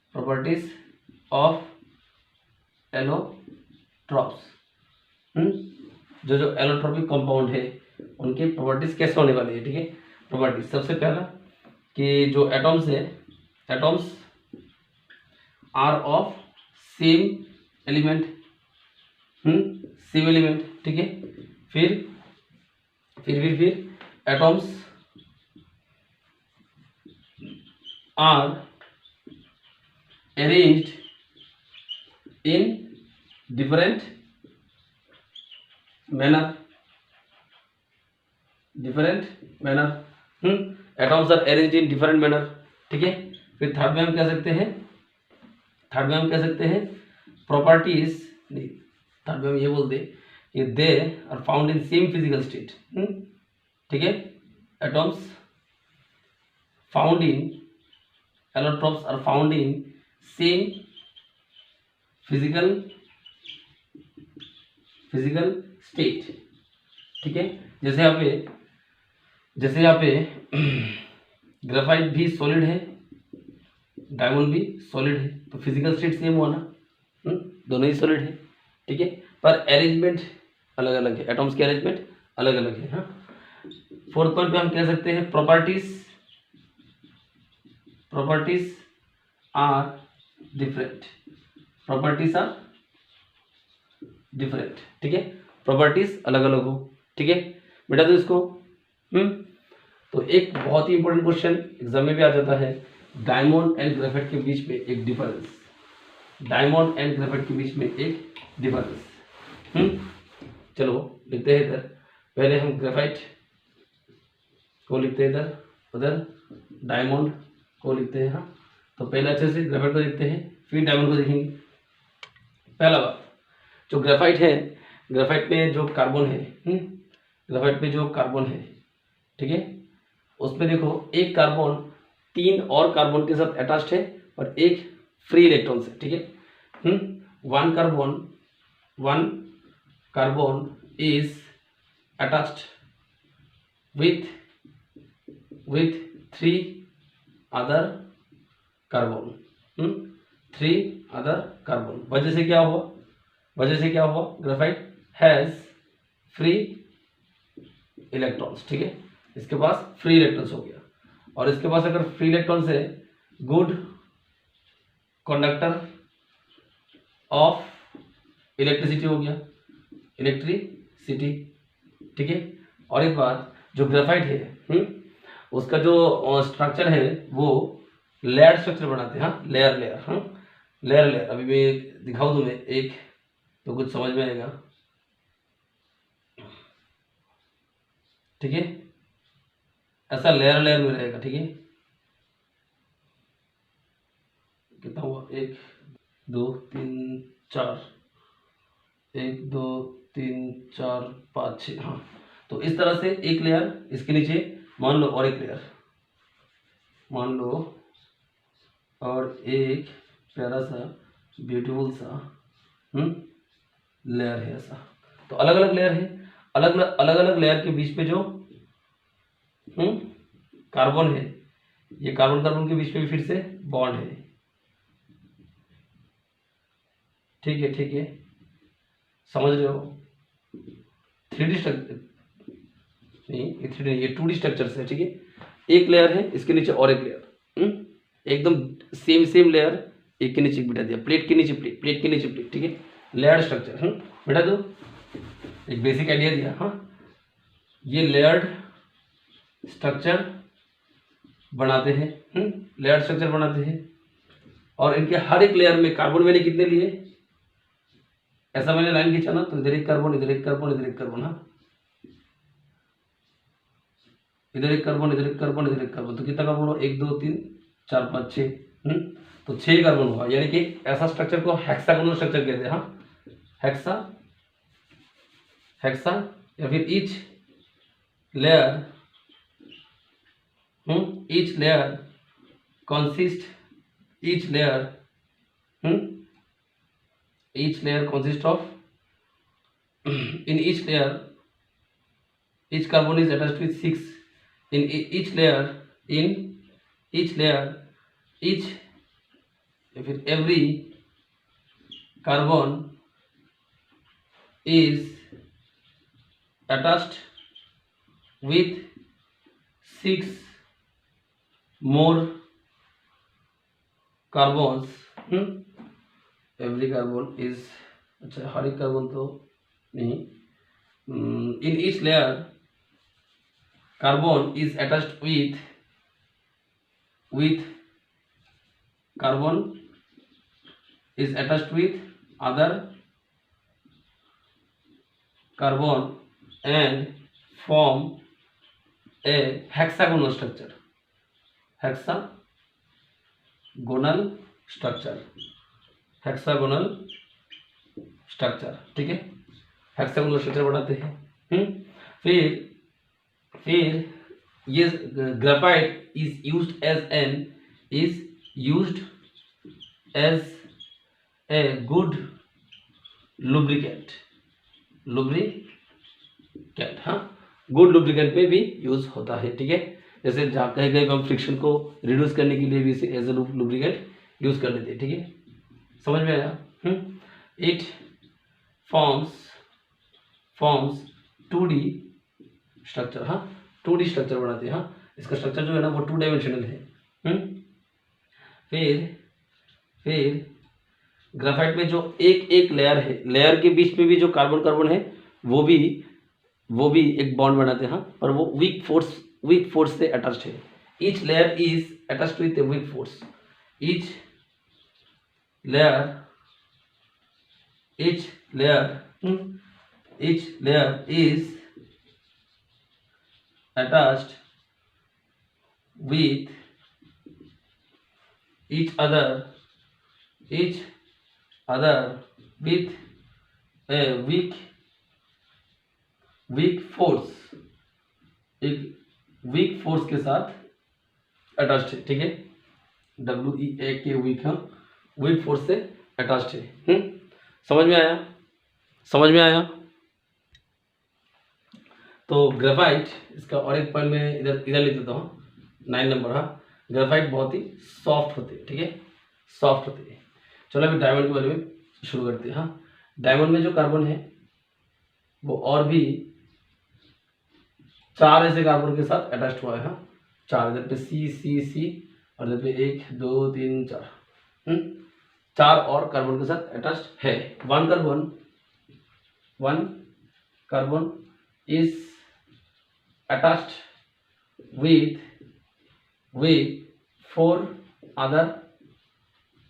properties of allotropes. जो एलोट्रोपिक कंपाउंड है उनकी प्रॉपर्टीज कैसे होने वाली है? ठीक है, प्रॉपर्टीज सबसे पहला कि जो एटॉम्स है, atoms are of same element, ठीक है। फिर atoms are arranged in different manner, atoms are arranged in different manner. ठीक है, फिर थर्ड में हम कह सकते हैं प्रॉपर्टीज, थर्ड में हम ये बोल दे कि they are found in same physical state. ठीक है, atoms found in, allotropes are found in same physical state. ठीक है, जैसे यहाँ पे ग्रेफाइट भी सॉलिड है, डायमंड भी सॉलिड है, तो फिजिकल स्टेट सेम हुआ ना, दोनों ही सॉलिड है। ठीक है, पर अरेंजमेंट अलग अलग है, एटॉम्स के अरेंजमेंट अलग अलग है। हाँ, फोर्थ पॉइंट पे हम कह सकते हैं properties properties are different, properties are different, ठीक है, प्रॉपर्टीज अलग अलग हो, ठीक है बेटा। तो इसको तो एक बहुत ही इंपॉर्टेंट क्वेश्चन एग्जाम में भी आ जाता है, डायमंड एंड ग्रेफाइट के बीच में एक डिफरेंस, डायमंड एंड ग्रेफाइट के बीच में एक डिफरेंस। चलो लिखते हैं इधर, पहले हम ग्रेफाइट को लिखते हैं इधर, उधर डायमंड को लिखते हैं। हाँ, तो पहले अच्छे से ग्रेफाइट को लिखते हैं, फिर डायमंड को देखेंगे। पहला बात, जो ग्रेफाइट है, ग्रेफाइट में जो कार्बन है, ग्रेफाइट में जो कार्बन है, ठीक है, उसमें देखो एक कार्बन 3 और कार्बन के साथ अटैच्ड है और एक फ्री इलेक्ट्रॉन से, ठीक है। One carbon is attached with 3 other carbon, 3 other carbon. वजह से क्या हुआ, ग्रेफाइट हैज फ्री इलेक्ट्रॉन्स, ठीक है, इसके पास फ्री इलेक्ट्रॉन्स हो गया, और इसके पास अगर फ्री इलेक्ट्रॉन्स है, गुड कंडक्टर ऑफ इलेक्ट्रिसिटी हो गया, इलेक्ट्रिसिटी, ठीक है। और एक बात, जो ग्रेफाइट है, उसका जो स्ट्रक्चर है वो लेयर स्ट्रक्चर बनाते हैं। हाँ, लेयर, अभी मैं दिखाऊं तुम्हें एक, तो कुछ समझ में आएगा, ठीक है, ऐसा लेयर में रहेगा, ठीक है। कितना हुआ, 1 2 3 4, 1 2 3 4 5 6, हाँ। तो इस तरह से एक लेयर, इसके नीचे मान लो और एक लेयर, मान लो और एक प्यारा सा ब्यूटीफुल सा लेयर है ऐसा। तो अलग अलग लेयर है, अलग लेयर के बीच में जो कार्बन है, ये कार्बन के बीच में भी फिर से बॉन्ड है, ठीक है, समझ रहे हो। 3D स्ट्रक्चर नहीं, ये 3D नहीं, ये 2D स्ट्रक्चर है, ठीक है। एक लेयर है, इसके नीचे और एक लेयर, एकदम सेम लेयर, एक के नीचे बिठा दिया, प्लेट के नीचे प्लेट, ठीक है, लेयर्ड स्ट्रक्चर। बेटा दो एक बेसिक आइडिया दिया। हाँ, ये लेयर्ड स्ट्रक्चर बनाते हैं, लेयर्ड स्ट्रक्चर बनाते हैं, और इनके हर एक लेयर में कार्बन मैंने कितने लिए, ऐसा मैंने लाइन खींचा ना, तो इधर एक कार्बन, इधर एक कार्बन, इधर एक कार्बन, हाँ, इधर एक कार्बन, इधर एक कार्बन, इधर एक कार्बन, तो कितना कार्बन हुआ, 1 2 3 4 5 6, तो 6 कार्बन हुआ। यानी कि ऐसा स्ट्रक्चर को हेक्सागोनल स्ट्रक्चर कहते हैं। हाँ, हेक्सा या फिर each layer consist each layer consist of in each layer each carbon is attached with 6 in each layer every carbon is attached with 6 more carbons, every carbon is, अच्छा हर एक carbon तो नहीं, in each layer carbon is attached with other carbon and form a hexagonal structure, hexagonal structure, ठीक है, hexagonal structure बनाते हैं। फिर ये graphite is used as a good lubricant, हाँ, गुड लुब्रिकेंट में भी यूज होता है, ठीक है। जैसे जहाँ कहीं हम फ्रिक्शन को रिड्यूस करने के लिए भी इसे एज ए लुब्रिकेंट यूज कर लेते हैं, ठीक है, समझ में आया। इट फॉर्म्स 2D स्ट्रक्चर, हाँ, 2D स्ट्रक्चर बनाते हैं। हाँ, इसका स्ट्रक्चर जो है ना वो 2 डायमेंशनल है, फिर ग्रेफाइट में जो एक एक लेयर है, लेयर के बीच में भी जो कार्बन कार्बन है वो भी एक बॉन्ड बनाते हैं, हाँ, और वो वीक फोर्स से अटैच्ड है। Each layer is attached with a weak force. Each layer is attached with each other with a weak force, एक वीक फोर्स के साथ अटैच्ड है, ठीक है। WEAK वीक, हाँ, वीक फोर्स से अटैच्ड है। समझ में आया। तो ग्रेफाइट, इसका और एक पॉइंट मैं इधर लिख देता हूँ, 9 नंबर। हाँ, ग्रेफाइट बहुत ही सॉफ्ट होती है, ठीक है, सॉफ्ट होती है। चलो अभी डायमंड के बारे में शुरू करते हैं। हाँ, डायमंड में जो कार्बन है वो और भी 4 ऐसे कार्बन के साथ अटैच्ड हुआ है। हाँ, 4, इधर पे C और इधर पे 1 2 3 4, 4 और कार्बन के साथ अटैच्ड है। One carbon is attached with 4 other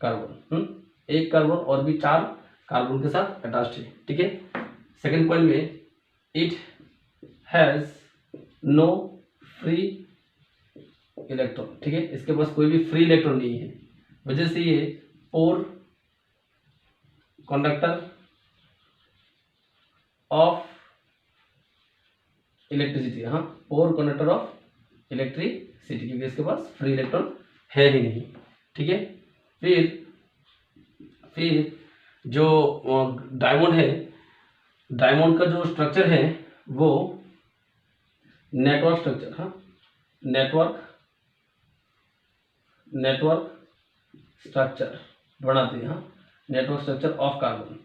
carbon, एक कार्बन और भी 4 कार्बन के साथ अटैच्ड है, ठीक है। सेकंड पॉइंट में it has no free electron, ठीक है, इसके पास कोई भी फ्री इलेक्ट्रॉन नहीं है, वजह से ये पोर कंडक्टर ऑफ इलेक्ट्रिसिटी, हाँ, पोर कंडक्टर ऑफ इलेक्ट्रिसिटी, क्योंकि इसके पास फ्री इलेक्ट्रॉन है ही नहीं, ठीक है। फिर जो डायमंड है, डायमंड का जो स्ट्रक्चर है वो नेटवर्क स्ट्रक्चर, हाँ, नेटवर्क स्ट्रक्चर बनाते हैं। हाँ, नेटवर्क स्ट्रक्चर ऑफ कार्बन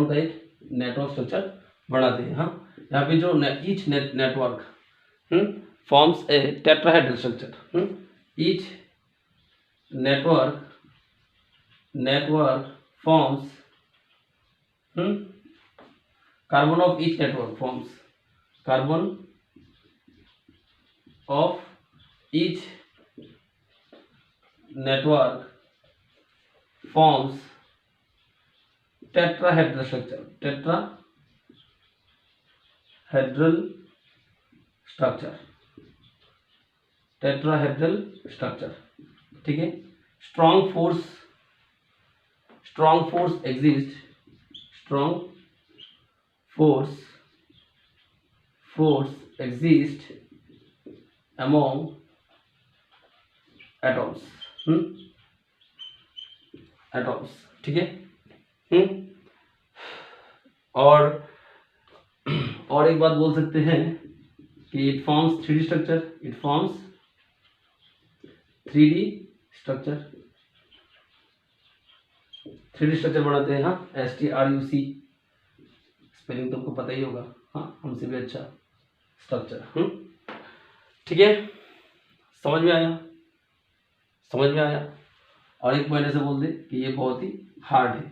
का एक नेटवर्क स्ट्रक्चर बनाते हैं। हाँ, यहाँ पे जो each network forms a tetrahedral structure. Each network forms carbon of each network forms carbon of each network forms tetrahedral structure, tetrahedral structure, ठीक है। Strong force exist among atoms, ठीक है। और एक बात बोल सकते हैं कि इट फॉर्म्स 3D स्ट्रक्चर बनाते हैं। हाँ, STRUC स्पेलिंग तो आपको पता ही होगा, हाँ, हमसे भी अच्छा स्ट्रक्चर, ठीक है। समझ में आया। और एक पॉइंट ऐसे बोल दे कि ये बहुत ही हार्ड है,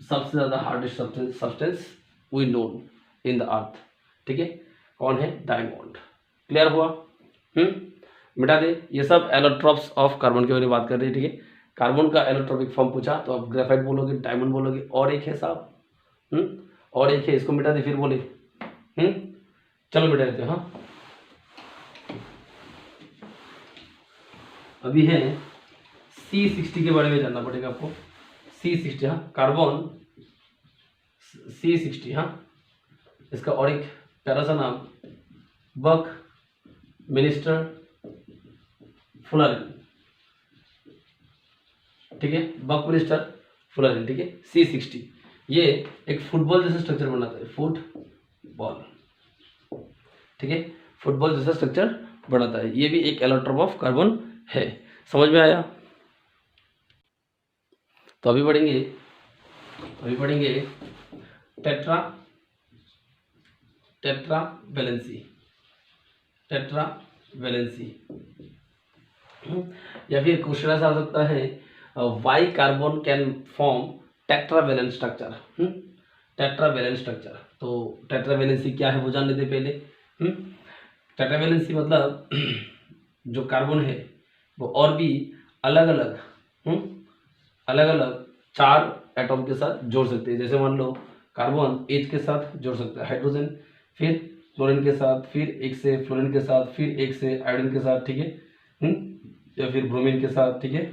सबसे ज़्यादा hardest substance we known in the earth, ठीक है। कौन है? डायमंड। क्लियर हुआ? मिटा दे। ये सब एलोट्रॉप्स ऑफ कार्बन के बारे में बात कर रहे हैं, ठीक है। कार्बन का एलोट्रॉपिक फॉर्म पूछा तो आप ग्रेफाइट बोलोगे, डायमंड बोलोगे, और एक है साहब, और एक है, इसको मिटा दे फिर बोले। चलो मिटा देते हैं। हाँ, अभी है C60 के बारे में जानना पड़ेगा आपको। C60, हाँ, कार्बन C60, हाँ, इसका और एक प्यारा सा नाम बक मिनिस्टर फुलरिन, ठीक है, बक मिनिस्टर फुलरिन, ठीक है। C60 ये एक फुटबॉल जैसा स्ट्रक्चर बनाता है, फुटबॉल, ठीक है, फुटबॉल जैसा स्ट्रक्चर बनाता है। ये भी एक एलोट्रोप ऑफ कार्बन है। समझ में आया? तो अभी पढ़ेंगे टेट्रा वैलेंसी। या फिर क्वेश्चन ऐसा आ सकता है, why carbon can form tetravalent structure. Tetravalent structure, तो टेट्रावेलेंसी क्या है वो जान लेते पहले। टेट्रावेलेंसी मतलब जो कार्बन है वो और भी अलग अलग अलग अलग 4 एटॉम के साथ जोड़ सकते हैं। जैसे मान लो कार्बन H के साथ जोड़ सकता है हाइड्रोजन, फिर क्लोरीन के साथ, फिर एक से फ्लोरीन के साथ, फिर एक से आयोडीन के साथ, ठीक है, या फिर ब्रोमीन के साथ, ठीक है।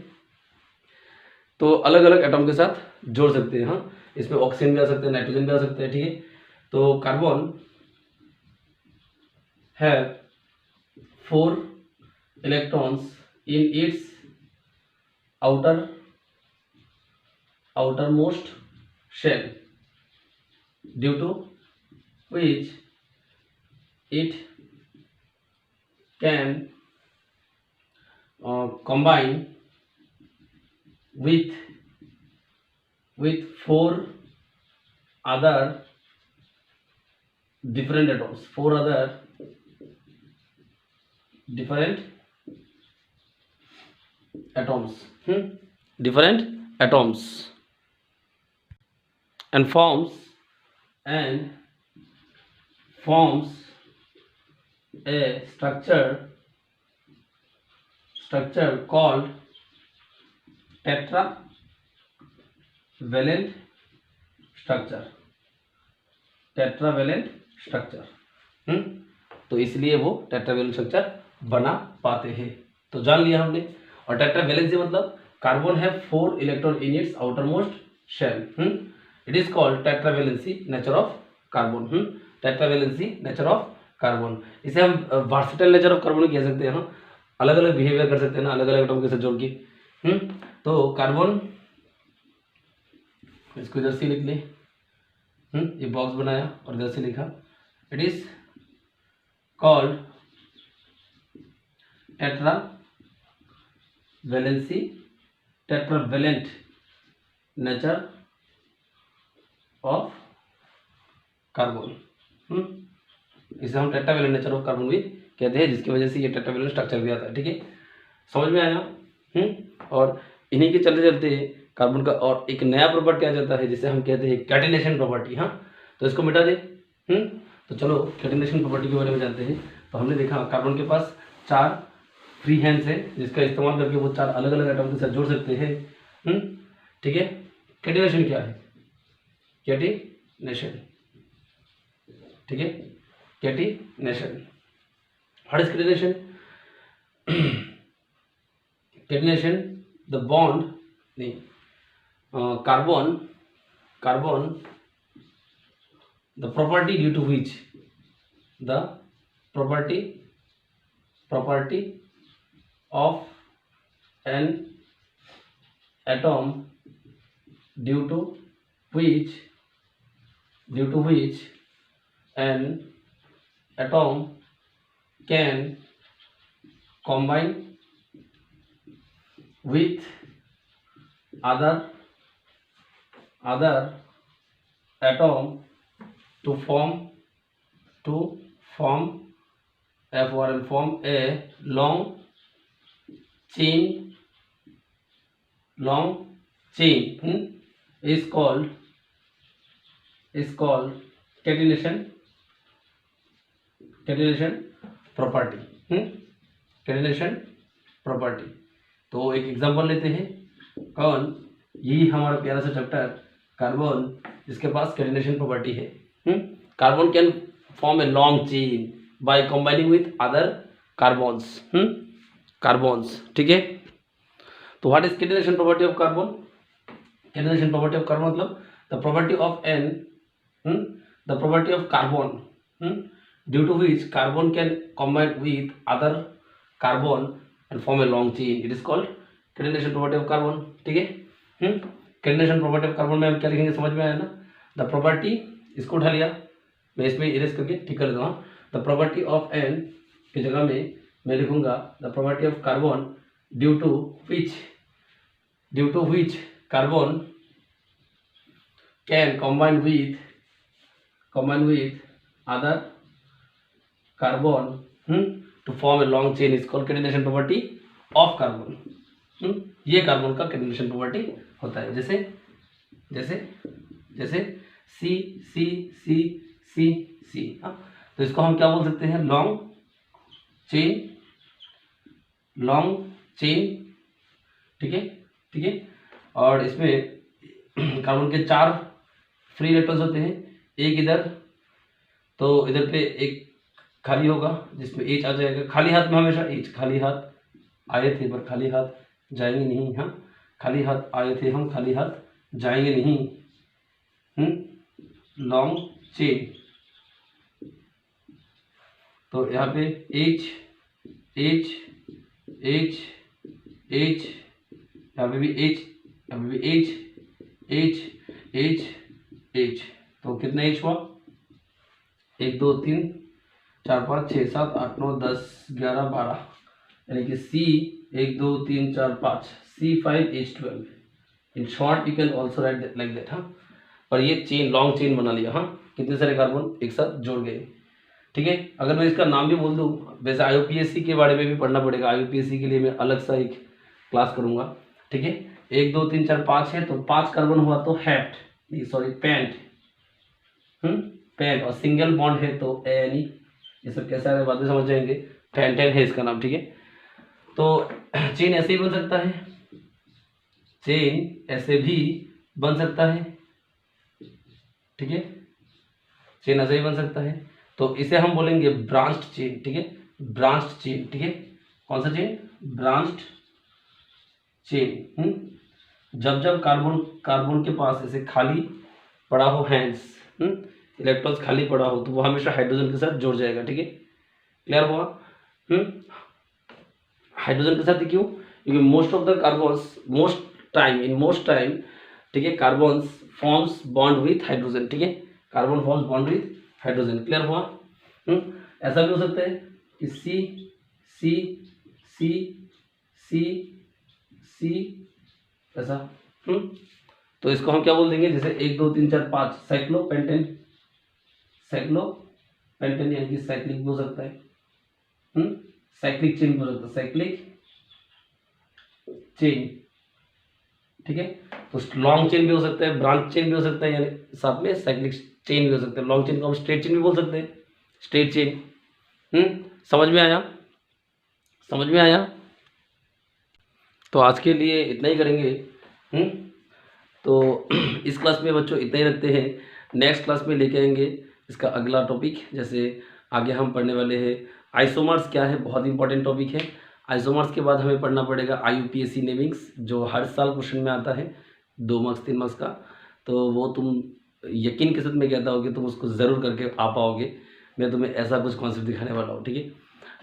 तो अलग अलग एटॉम के साथ जोड़ सकते हैं। हाँ, इसमें ऑक्सीजन भी आ सकते हैं, नाइट्रोजन भी आ सकते हैं, ठीक है। तो कार्बन है 4 electrons in its outermost shell, due to which it can combine with 4 other different atoms, 4 other different atoms, different atoms, and forms a structure called tetravalent structure, tetravalent structure. तो इसलिए वो टेट्रावेलेंट स्ट्रक्चर बना पाते हैं। तो जान लिया हमने। और टेट्रावेलेंसी मतलब कार्बन है 4 electron in its outermost shell. It is called tetravalency nature of carbon. Tetravalency nature of carbon, इसे हम वर्सेटाइल नेचर ऑफ कार्बन कह सकते हैं। हाँ, अलग अलग बिहेवियर कर सकते हैं ना, अलग अलग एटम के साथ जोड़ के। तो कार्बन, इसको इधर से लिख ले, ये बॉक्स बनाया और इधर से लिखा, it is called tetravalent nature of carbon. इसे हम टेट्रावेलेंट नेचर ऑफ कार्बन भी कहते हैं, जिसकी वजह से ये टेट्रावेलेंट स्ट्रक्चर भी आता है, ठीक है। समझ में आया। और इन्हीं के चलते चलते कार्बन का और एक नया प्रॉपर्टी आ जाता है जिसे हम कहते हैं कैटिनेशन प्रॉपर्टी। हाँ, तो इसको मिटा दे। तो चलो कैटिनेशन प्रॉपर्टी के बारे में जानते हैं। तो हमने देखा कार्बन के पास 4 फ्री हैंड्स है, जिसका इस्तेमाल करके वो 4 अलग अलग एटम के साथ जोड़ सकते हैं। ठीक है। कैटिनेशन क्या है? कैटिनेशन, ठीक है, catenation. What is catenation? Catenation the bond, नहीं, carbon the property due to which the property of an atom due to which an atom can combine with other atom to form a long chain is called catenation property। catenation property। तो एक example लेते हैं। कौन? यही हमारा प्यारा सा chapter carbon, जिसके पास कैटिनेशन प्रॉपर्टी है। Carbon can form a long chain by combining with other carbons, ठीक है। तो what is catenation property of carbon? Catenation property of carbon मतलब the property of carbon due to which carbon can combine with other carbon and form a long chain, it is called catenation property of carbon, ठीक है। Catenation property of carbon में हम क्या लिखेंगे, समझ में आया ना? द प्रॉपर्टी, इसको उठा लिया, मैं इसमें इरेज करके ठीक कर देता हूँ। द प्रॉपर्टी ऑफ एन की जगह में मैं लिखूंगा the property of carbon due to which carbon can combine with other carbon to form a long chain is called catenation property of carbon. ये कार्बन का कैटेनाइजेशन प्रॉपर्टी होता है। जैसे जैसे जैसे सी सी सी सी सी। हाँ, तो इसको हम क्या बोल सकते हैं, लॉन्ग चेन। ठीक है, ठीक है। और इसमें कार्बन के 4 फ्री इलेक्ट्रॉन्स होते हैं, एक इधर, तो इधर पे एक खाली होगा जिसमें H आ जाएगा। खाली हाथ में हमेशा H, खाली हाथ आए थे पर खाली हाथ जाएंगे नहीं। हाँ, खाली हाथ आए थे हम, खाली हाथ जाएंगे नहीं। लॉन्ग चेन, तो यहाँ पे H H H H, यहाँ पे भी H, यहाँ पे भी H H H H। तो कितना H हुआ, 1 2 3 4 5 6 7 8 9 10 11 12, यानी कि C 1 2 3 4 5 C5H12। In short you can also right like that. हाँ, और ये चेन, लॉन्ग चेन बना लिया। हाँ, कितने सारे कार्बन एक साथ जोड़ गए। ठीक है, अगर मैं इसका नाम भी बोल दूं, वैसे IUPAC के बारे में भी पढ़ना पड़ेगा। IUPAC के लिए मैं अलग सा एक क्लास करूंगा। ठीक है, 1 2 3 4 5 है, तो 5 कार्बन हुआ तो हैप्ट, सॉरी पेंट। पेंट, और सिंगल बॉन्ड है तो एनी। ये सब कैसा है बाद में समझ जाएंगे। पेंटेन है इसका नाम। ठीक है, तो चेन ऐसे ही बन सकता है, चेन ऐसे भी बन सकता है। ठीक है, चेन ऐसे ही बन सकता है, तो इसे हम बोलेंगे ब्रांच्ड चेन। ठीक है, ब्रांच्ड चेन। ठीक है, कौन सा चेन, ब्रांच्ड चेन। जब जब कार्बन के पास ऐसे खाली पड़ा हो हैंड्स, इलेक्ट्रॉन्स खाली पड़ा हो, तो वो हमेशा हाइड्रोजन के साथ जुड़ जाएगा। ठीक है, क्लियर हुआ। हाइड्रोजन के साथ क्यों, क्योंकि most of the carbons, most time, ठीक है, carbons forms bond with hydrogen. ठीक है, carbon forms bond with hydrogen. Clear हुआ। ऐसा भी हो सकता है कि सी सी सी सी सी ऐसा। तो इसको हम क्या बोल देंगे, जैसे 1 2 3 4 5 साइक्लोपेंटेन, यानी कि साइक्लिक भी हो सकता है। साइक्लिक चेन भी हो सकता है, साइक्लिक चेन। ठीक है, तो लॉन्ग चेन भी हो सकता है, ब्रांच चेन भी हो सकता है, यानी साथ में साइक्लिक चेन भी हो सकता है। लॉन्ग चेन को हम स्ट्रेट चेन भी बोल सकते हैं, स्ट्रेट चेन। समझ में आया, समझ में आया। तो आज के लिए इतना ही करेंगे। तो इस क्लास में बच्चों इतना ही रखते हैं। नेक्स्ट क्लास में लेके आएंगे इसका अगला टॉपिक। जैसे आगे हम पढ़ने वाले हैं आइसोमर्स क्या है, बहुत इंपॉर्टेंट टॉपिक है। आइसोमर्स के बाद हमें पढ़ना पड़ेगा IUPAC नेमिंग्स, जो हर साल क्वेश्चन में आता है, 2 मार्क्स 3 मार्क्स का। तो वो तुम यकीन के साथ मैं कहता हूँ कि तुम उसको ज़रूर करके आ पाओगे। मैं तुम्हें ऐसा कुछ कॉन्सेप्ट दिखाने वाला हूँ। ठीक है,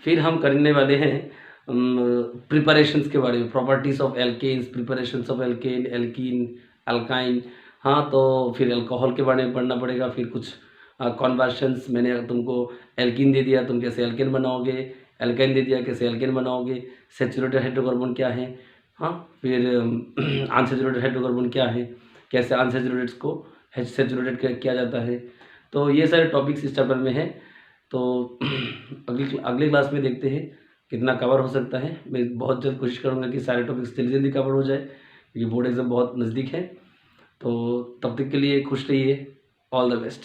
फिर हम करने वाले हैं प्रिपरेशंस के बारे में, properties of alkanes, preparations of alkane, alkene, alkyne. हाँ, तो फिर अल्कोहल के बारे में पढ़ना पड़ेगा। फिर कुछ कन्वर्शंस, मैंने तुमको एल्कीन दे दिया, तुम कैसे एल्केन बनाओगे, एल्काइन दे दिया, कैसे एल्केन बनाओगे, सैचुरेटेड हाइड्रोकार्बन क्या है। हाँ, फिर अनसैचुरेटेड हाइड्रोकार्बन क्या है, कैसे अनसैचुरेटेड को सैचुरेटेड किया जाता है। तो ये सारे टॉपिक्स इस चैप्टर में है। तो अगली क्लास में देखते हैं कितना कवर हो सकता है। मैं बहुत जल्द कोशिश करूँगा कि सारे टॉपिक्स जल्दी जल्दी कवर हो जाए, क्योंकि बोर्ड एग्ज़ाम बहुत नज़दीक है। तो तब तक के लिए खुश रहिए। All the best.